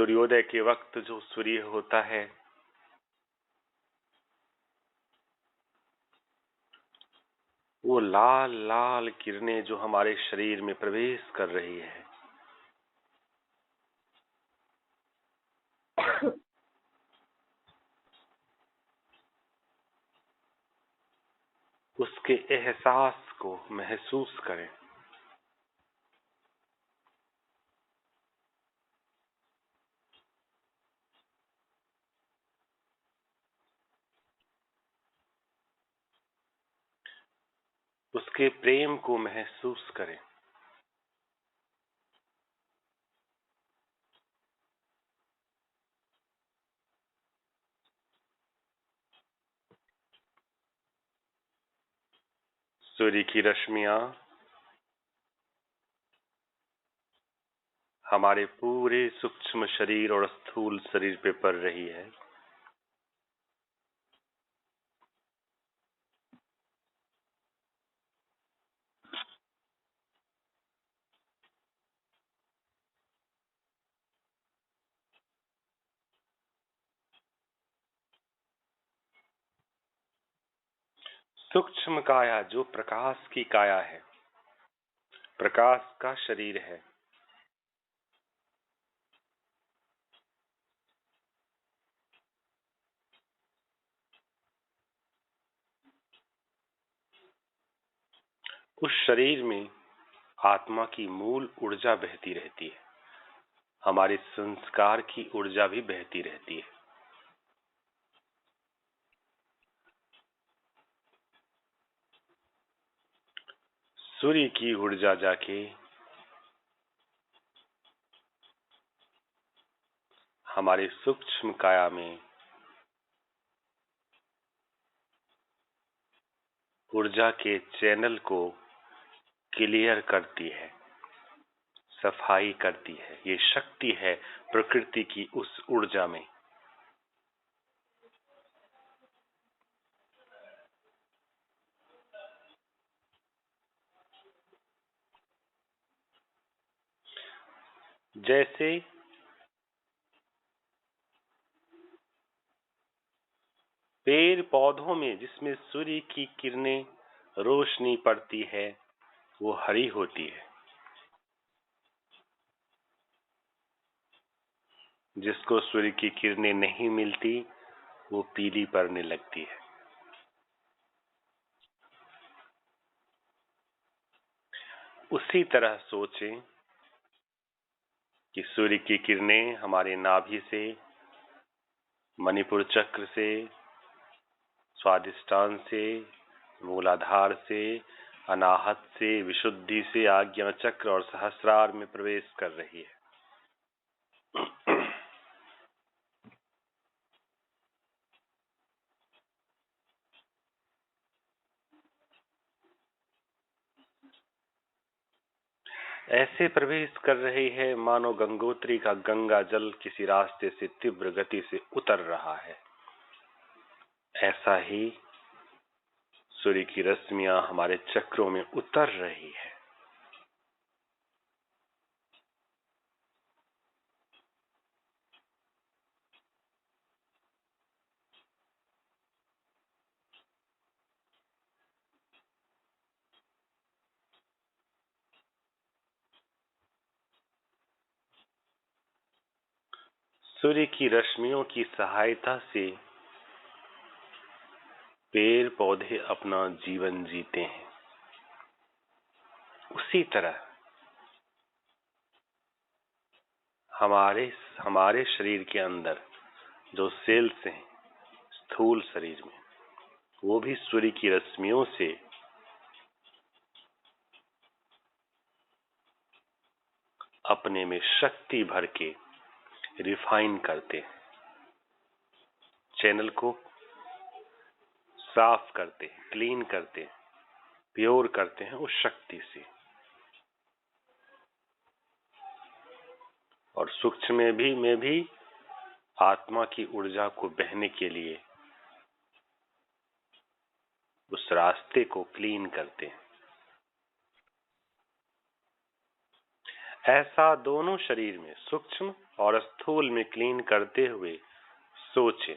सूर्योदय के वक्त जो सूर्य होता है वो लाल लाल किरणें जो हमारे शरीर में प्रवेश कर रही है, उसके एहसास को महसूस करें। उसके प्रेम को महसूस करें। सूर्य की रश्मियां हमारे पूरे सूक्ष्म शरीर और स्थूल शरीर पे पड़ रही है। सूक्ष्म काया जो प्रकाश की काया है, प्रकाश का शरीर है, उस शरीर में आत्मा की मूल ऊर्जा बहती रहती है, हमारे संस्कार की ऊर्जा भी बहती रहती है। सूर्य की ऊर्जा जाके हमारे सूक्ष्म काया में ऊर्जा के चैनल को क्लियर करती है, सफाई करती है। ये शक्ति है प्रकृति की उस ऊर्जा में। जैसे पेड़ पौधों में जिसमें सूर्य की किरणें रोशनी पड़ती है वो हरी होती है, जिसको सूर्य की किरणें नहीं मिलती वो पीली पड़ने लगती है। उसी तरह सोचें कि सूर्य की किरणें हमारे नाभि से, मणिपुर चक्र से, स्वादिष्टान से, मूलाधार से, अनाहत से, विशुद्धि से आज्ञा चक्र और सहस्रार में प्रवेश कर रही है। ऐसे प्रवेश कर रही है मानो गंगोत्री का गंगा जल किसी रास्ते से तीव्र गति से उतर रहा है। ऐसा ही सूर्य की रश्मियां हमारे चक्रों में उतर रही है। सूर्य की रश्मियों की सहायता से पेड़ पौधे अपना जीवन जीते हैं। उसी तरह हमारे शरीर के अंदर जो सेल्स हैं स्थूल शरीर में, वो भी सूर्य की रश्मियों से अपने में शक्ति भर के रिफाइन करते हैं, चैनल को साफ करते हैं, क्लीन करते हैं, प्योर करते हैं उस शक्ति से। और सूक्ष्म में भी आत्मा की ऊर्जा को बहने के लिए उस रास्ते को क्लीन करते हैं। ऐसा दोनों शरीर में, सूक्ष्म और स्थूल में क्लीन करते हुए सोचें।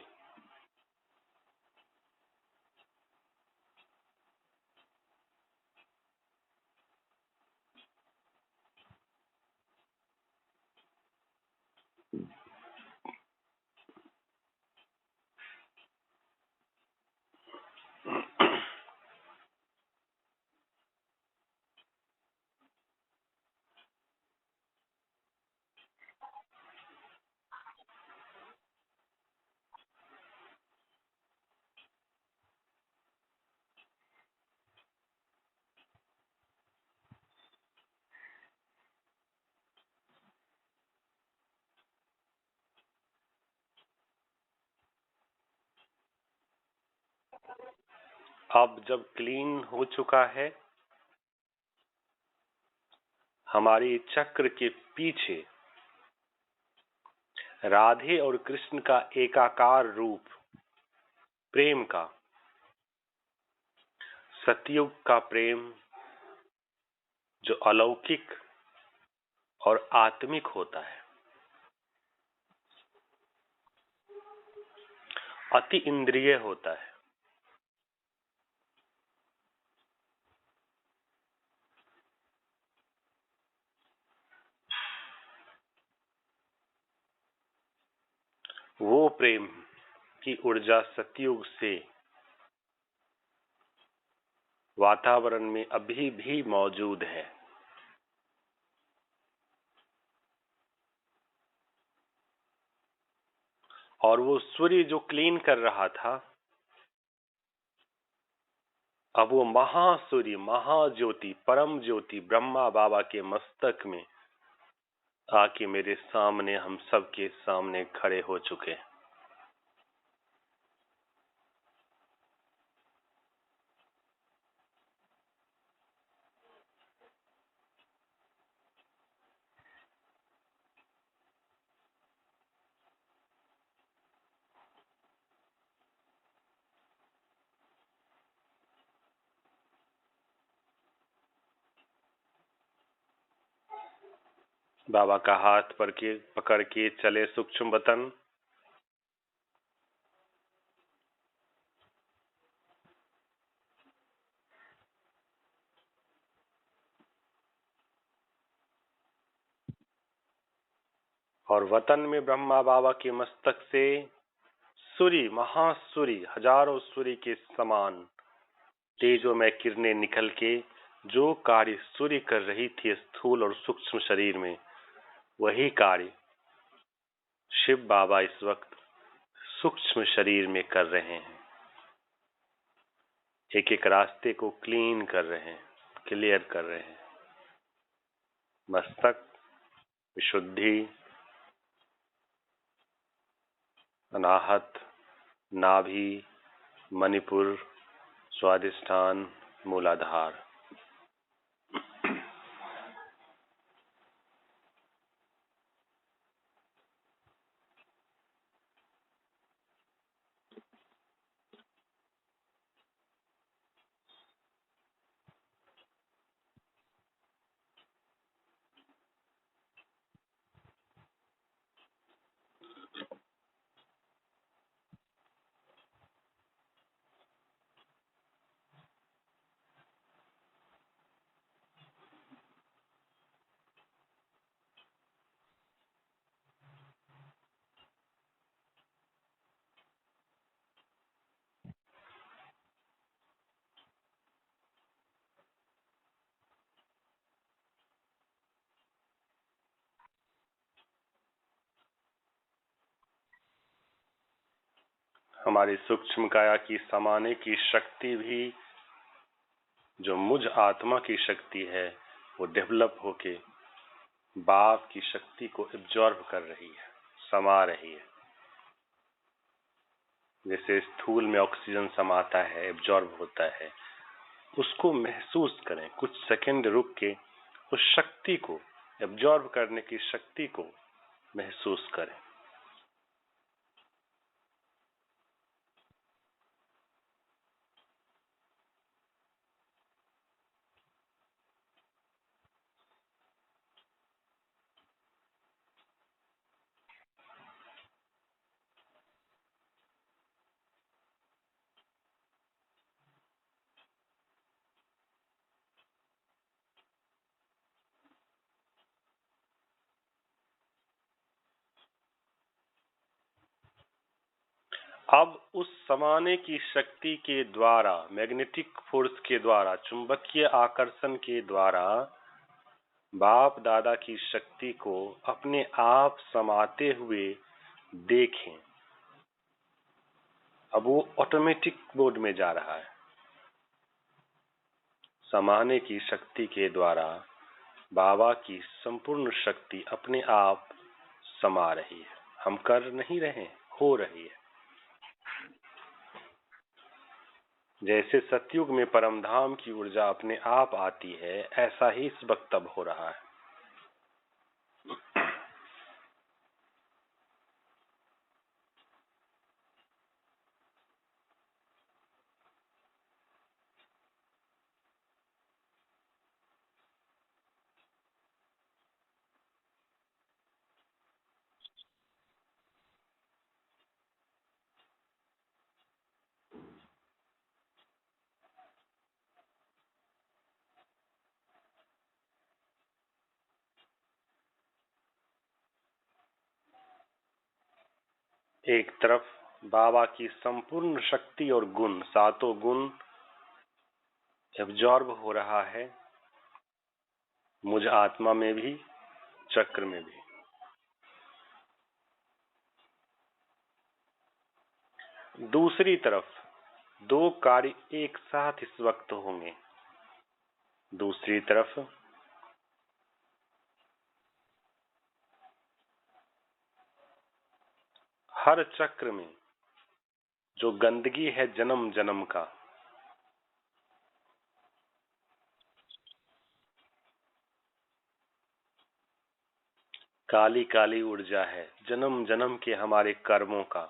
अब जब क्लीन हो चुका है, हमारी चक्र के पीछे राधे और कृष्ण का एकाकार रूप, प्रेम का, सतयुग का प्रेम जो अलौकिक और आत्मिक होता है, अति इंद्रिय होता है, वो प्रेम की ऊर्जा सतयुग से वातावरण में अभी भी मौजूद है। और वो सूर्य जो क्लीन कर रहा था, अब वो महासूर्य, महाज्योति, परम ज्योति ब्रह्मा बाबा के मस्तक में आके मेरे सामने, हम सबके सामने खड़े हो चुके। बाबा का हाथ पकड़ के चले सूक्ष्म वतन। और वतन में ब्रह्मा बाबा के मस्तक से सूर्य, महासूर्य, हजारों सूर्य के समान तेजोमय किरणें निकल के जो कार्य सूर्य कर रही थी स्थूल और सूक्ष्म शरीर में, वही कार्य शिव बाबा इस वक्त सूक्ष्म शरीर में कर रहे हैं। एक एक रास्ते को क्लीन कर रहे हैं, क्लियर कर रहे हैं। मस्तक विशुद्धि, अनाहत, नाभि, मणिपुर, स्वादिष्ठान, मूलाधार। हमारी सूक्ष्म काया की समाने की शक्ति भी, जो मुझ आत्मा की शक्ति है, वो डेवलप होके बाप की शक्ति को एब्जॉर्ब कर रही है, समा रही है। जैसे स्थूल में ऑक्सीजन समाता है, एब्जॉर्ब होता है, उसको महसूस करें। कुछ सेकंड रुक के उस शक्ति को, एब्जॉर्ब करने की शक्ति को महसूस करें। अब उस समाने की शक्ति के द्वारा, मैग्नेटिक फोर्स के द्वारा, चुंबकीय आकर्षण के द्वारा बाप दादा की शक्ति को अपने आप समाते हुए देखें। अब वो ऑटोमेटिक मोड में जा रहा है। समाने की शक्ति के द्वारा बाबा की संपूर्ण शक्ति अपने आप समा रही है। हम कर नहीं रहे, हो रही है। जैसे सतयुग में परमधाम की ऊर्जा अपने आप आती है, ऐसा ही इस वक्त अब हो रहा है। एक तरफ बाबा की संपूर्ण शक्ति और गुण, सातों गुण एब्जॉर्ब हो रहा है, मुझ आत्मा में भी, चक्र में भी। दूसरी तरफ दो कार्य एक साथ इस वक्त होंगे। दूसरी तरफ हर चक्र में जो गंदगी है जन्म जन्म का, काली काली ऊर्जा है जन्म जन्म के हमारे कर्मों का,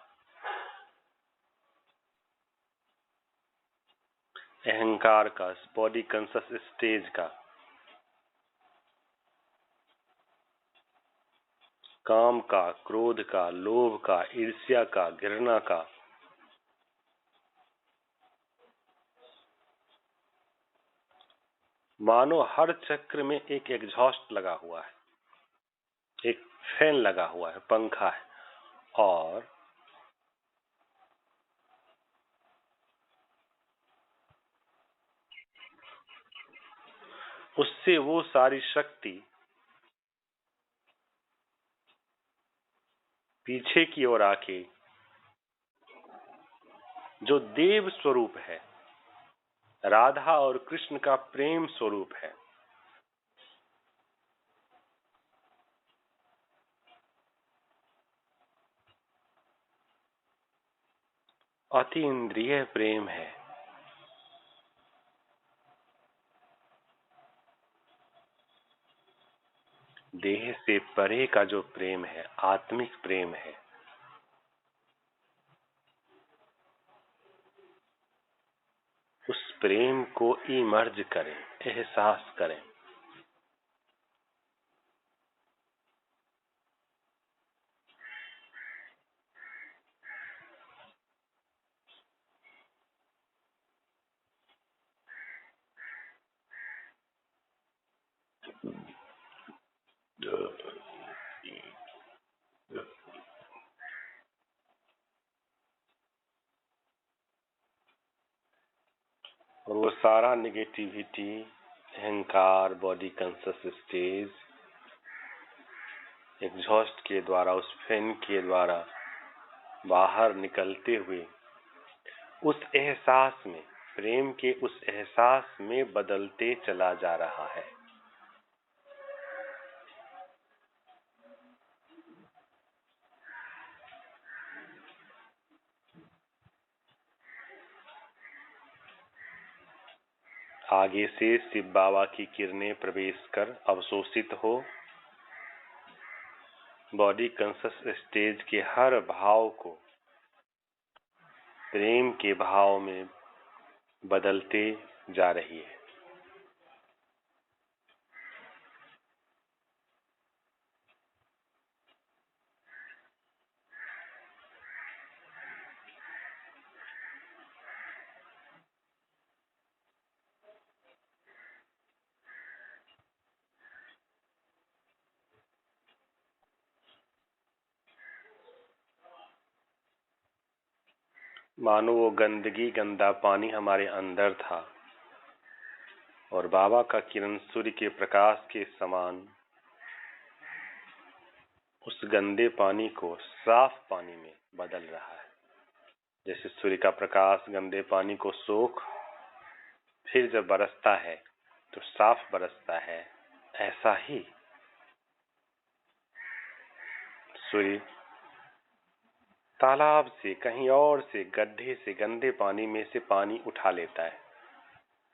अहंकार का, बॉडी कॉन्शियस स्टेज का, काम का, क्रोध का, लोभ का, ईर्ष्या का, घृणा का, मानो हर चक्र में एक एग्जॉस्ट लगा हुआ है, एक फैन लगा हुआ है, पंखा है, और उससे वो सारी शक्ति पीछे की ओर आके जो देव स्वरूप है, राधा और कृष्ण का प्रेम स्वरूप है, अति इंद्रिय प्रेम है, देह से परे का जो प्रेम है, आत्मिक प्रेम है, उस प्रेम को इमर्ज करें, एहसास करें। और वो सारा निगेटिविटी, अहंकार, बॉडी कॉन्शियस स्टेज एग्जॉस्ट के द्वारा, उस फैन के द्वारा बाहर निकलते हुए उस एहसास में, प्रेम के उस एहसास में बदलते चला जा रहा है। आगे से शिव बाबा की किरणें प्रवेश कर अवशोषित हो, बॉडी कॉन्शियस स्टेज के हर भाव को प्रेम के भाव में बदलते जा रही है। मानो वो गंदगी गंदा पानी हमारे अंदर था और बाबा का किरण सूर्य के प्रकाश के समान उस गंदे पानी को साफ पानी में बदल रहा है। जैसे सूर्य का प्रकाश गंदे पानी को सोख फिर जब बरसता है तो साफ बरसता है, ऐसा ही सूर्य तालाब से, कहीं और से, गड्ढे से, गंदे पानी में से पानी उठा लेता है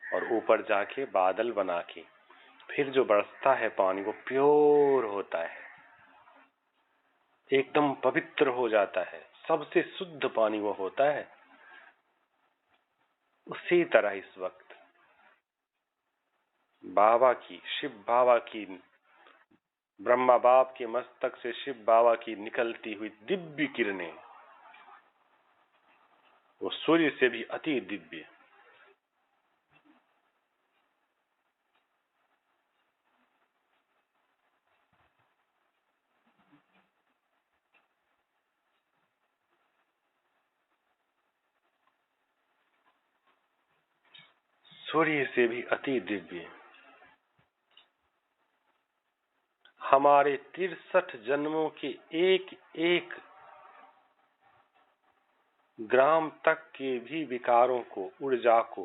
और ऊपर जाके बादल बना के फिर जो बरसता है पानी वो प्योर होता है, एकदम पवित्र हो जाता है, सबसे शुद्ध पानी वो होता है। उसी तरह इस वक्त बाबा की, शिव बाबा की, ब्रह्मा बाप के मस्तक से शिव बाबा की निकलती हुई दिव्य किरणें, वो सूर्य से भी अति दिव्य, सूर्य से भी अति दिव्य हमारे 63 जन्मों के एक एक ग्राम तक के भी विकारों को, ऊर्जा को,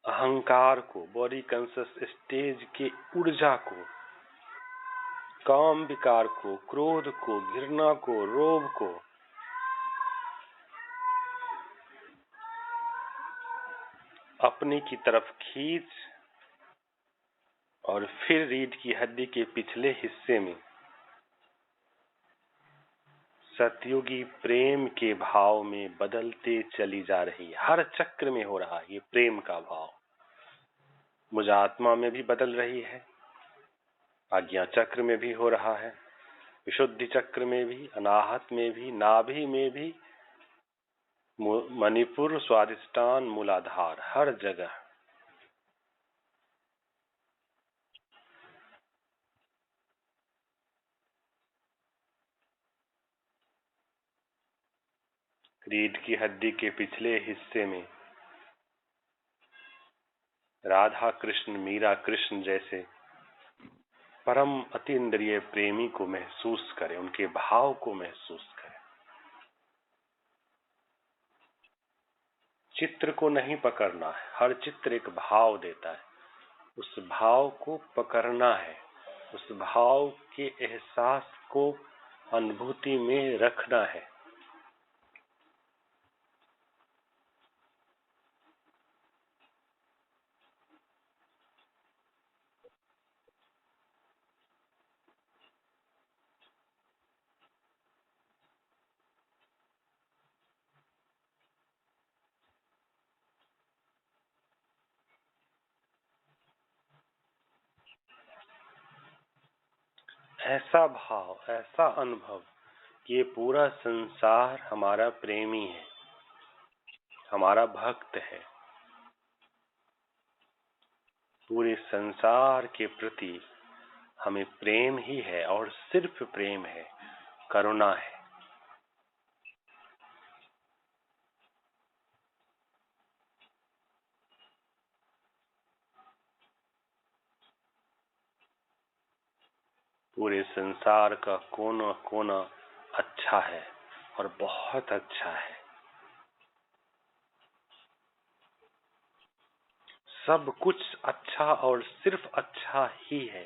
अहंकार को, बॉडी कॉन्शियस स्टेज के ऊर्जा को, काम विकार को, क्रोध को, घृणा को, रोग को, अपनी की तरफ खींच और फिर रीढ़ की हड्डी के पिछले हिस्से में सतयुगी प्रेम के भाव में बदलते चली जा रही है। हर चक्र में हो रहा है ये प्रेम का भाव। मुझ आत्मा में भी बदल रही है, आज्ञा चक्र में भी हो रहा है, विशुद्धि चक्र में भी, अनाहत में भी, नाभि में भी, मणिपुर, स्वादिष्टान, मूलाधार, हर जगह। रीढ़ की हड्डी के पिछले हिस्से में राधा कृष्ण, मीरा कृष्ण जैसे परम अतीन्द्रिय प्रेमी को महसूस करें, उनके भाव को महसूस करें। चित्र को नहीं पकड़ना है, हर चित्र एक भाव देता है, उस भाव को पकड़ना है, उस भाव के एहसास को अनुभूति में रखना है। ऐसा भाव, ऐसा अनुभव कि ये पूरा संसार हमारा प्रेमी है, हमारा भक्त है, पूरे संसार के प्रति हमें प्रेम ही है और सिर्फ प्रेम है, करुणा है। पूरे संसार का कोना कोना अच्छा है और बहुत अच्छा है। सब कुछ अच्छा और सिर्फ अच्छा ही है।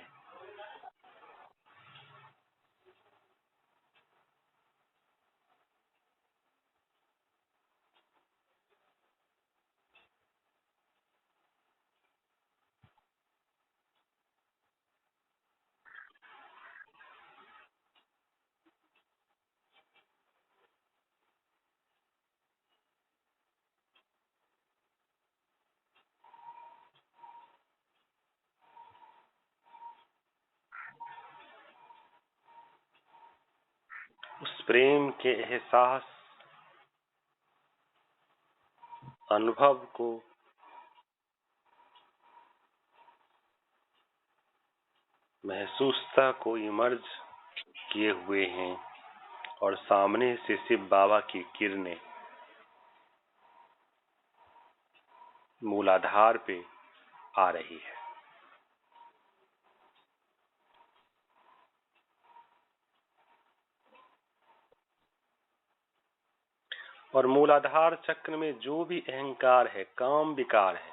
उस प्रेम के एहसास, अनुभव को महसूसता को इमर्ज किए हुए हैं और सामने से शिव बाबा की किरणें मूलाधार पे आ रही है। और मूलाधार चक्र में जो भी अहंकार है, काम विकार है,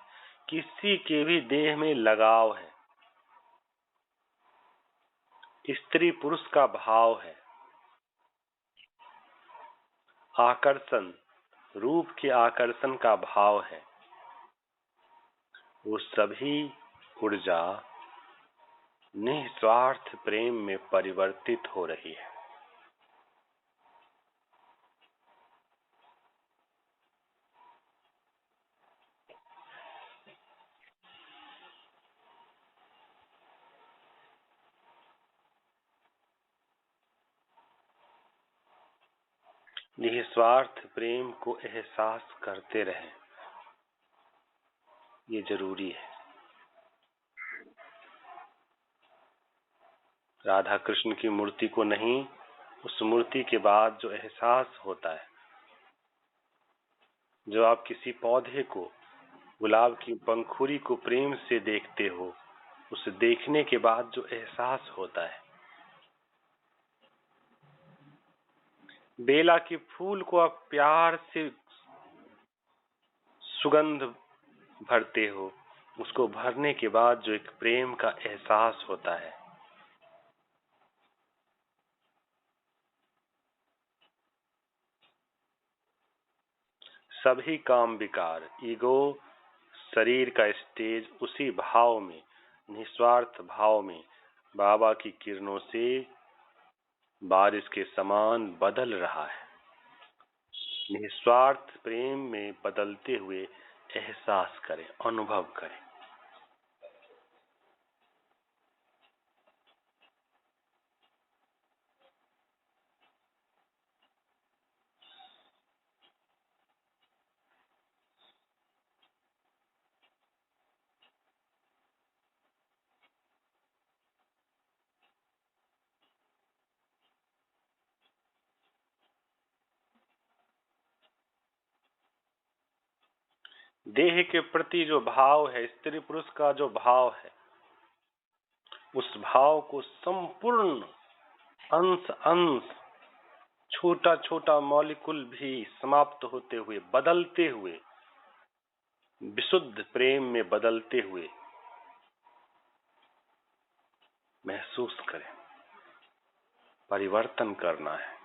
किसी के भी देह में लगाव है, स्त्री पुरुष का भाव है, आकर्षण, रूप के आकर्षण का भाव है, वो सभी ऊर्जा निस्वार्थ प्रेम में परिवर्तित हो रही है। निस्वार्थ प्रेम को एहसास करते रहें, ये जरूरी है। राधा कृष्ण की मूर्ति को नहीं, उस मूर्ति के बाद जो एहसास होता है, जो आप किसी पौधे को, गुलाब की पंखुड़ी को प्रेम से देखते हो, उसे देखने के बाद जो एहसास होता है, बेला के फूल को आप प्यार से सुगंध भरते हो, उसको भरने के बाद जो एक प्रेम का एहसास होता है, सभी काम विकार, ईगो, शरीर का स्टेज उसी भाव में, निस्वार्थ भाव में बाबा की किरणों से बारिश के समान बदल रहा है। निस्वार्थ प्रेम में बदलते हुए एहसास करें, अनुभव करें। देह के प्रति जो भाव है, स्त्री पुरुष का जो भाव है, उस भाव को संपूर्ण अंश अंश, छोटा छोटा मॉलिक्यूल भी समाप्त होते हुए, बदलते हुए, विशुद्ध प्रेम में बदलते हुए महसूस करें। परिवर्तन करना है।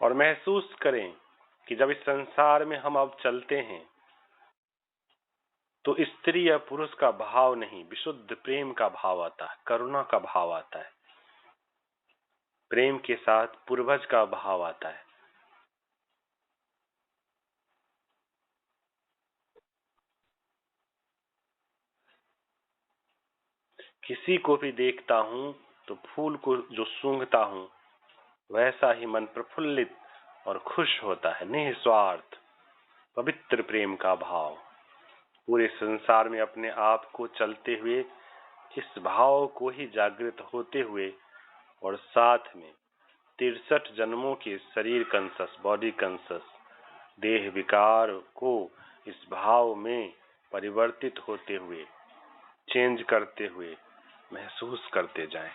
और महसूस करें कि जब इस संसार में हम अब चलते हैं, तो स्त्री या पुरुष का भाव नहीं, विशुद्ध प्रेम का भाव आता है, करुणा का भाव आता है, प्रेम के साथ पूर्वज का भाव आता है। किसी को भी देखता हूं तो फूल को जो सूंघता हूं, वैसा ही मन प्रफुल्लित और खुश होता है। निस्वार्थ पवित्र प्रेम का भाव, पूरे संसार में अपने आप को चलते हुए इस भाव को ही जागृत होते हुए, और साथ में 63 जन्मों के शरीर कंसस, बॉडी कंसस, देह विकार को इस भाव में परिवर्तित होते हुए, चेंज करते हुए महसूस करते जाएं।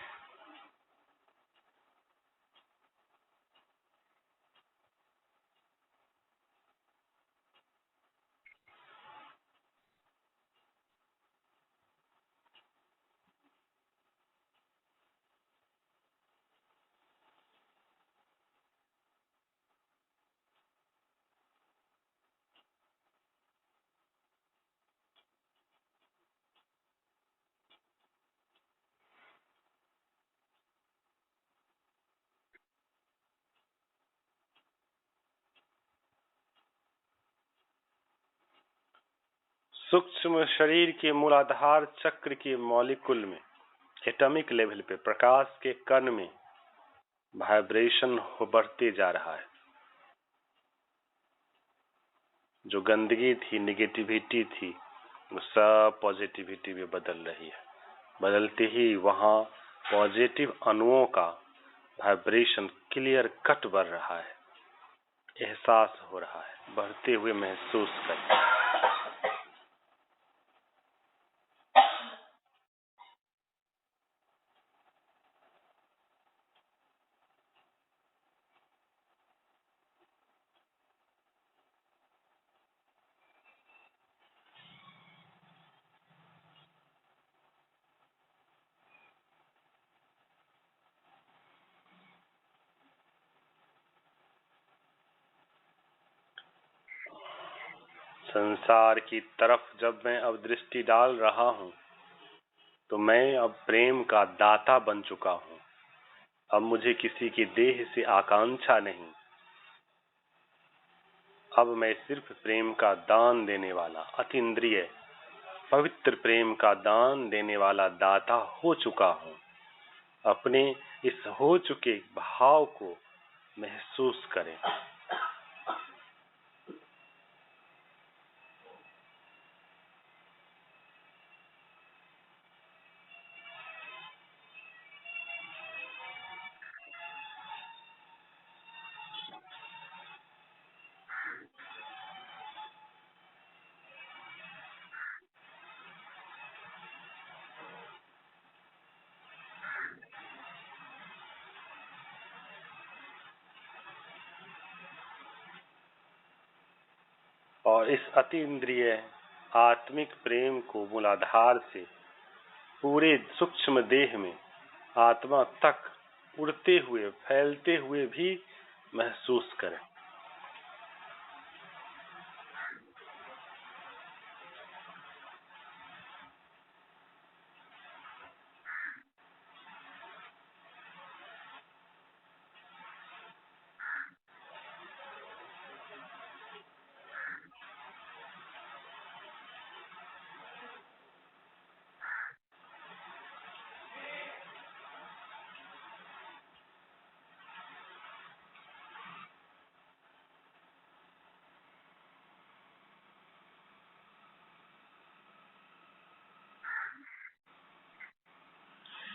सूक्ष्म शरीर के मूलाधार चक्र के मॉलिक्यूल में, एटॉमिक लेवल पे, प्रकाश के कण में वाइब्रेशन बढ़ते जा रहा है। जो गंदगी थी, नेगेटिविटी थी, सब पॉजिटिविटी में बदल रही है। बदलते ही वहां पॉजिटिव अणुओं का वाइब्रेशन क्लियर कट बढ़ रहा है, एहसास हो रहा है, बढ़ते हुए महसूस करें। संसार की तरफ जब मैं अब दृष्टि डाल रहा हूं तो मैं अब प्रेम का दाता बन चुका हूं। अब मुझे किसी की देह से आकांक्षा नहीं, अब मैं सिर्फ प्रेम का दान देने वाला, अतीन्द्रिय पवित्र प्रेम का दान देने वाला दाता हो चुका हूं। अपने इस हो चुके भाव को महसूस करें। और इस अतीन्द्रिय आत्मिक प्रेम को मूलाधार से पूरे सूक्ष्म देह में आत्मा तक उड़ते हुए, फैलते हुए भी महसूस करें।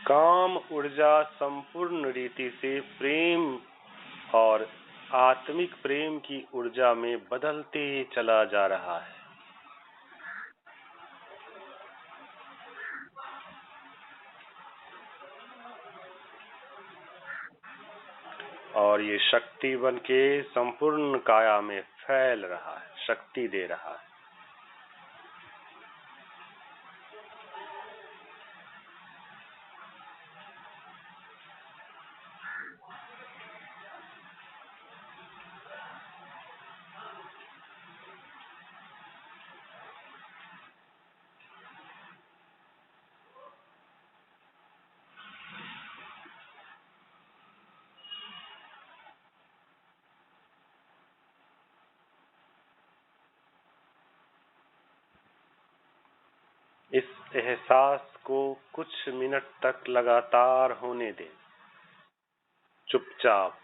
काम ऊर्जा संपूर्ण रीति से प्रेम और आत्मिक प्रेम की ऊर्जा में बदलते चला जा रहा है। और ये शक्ति बन के संपूर्ण काया में फैल रहा है, शक्ति दे रहा है। इस एहसास को कुछ मिनट तक लगातार होने दें, चुपचाप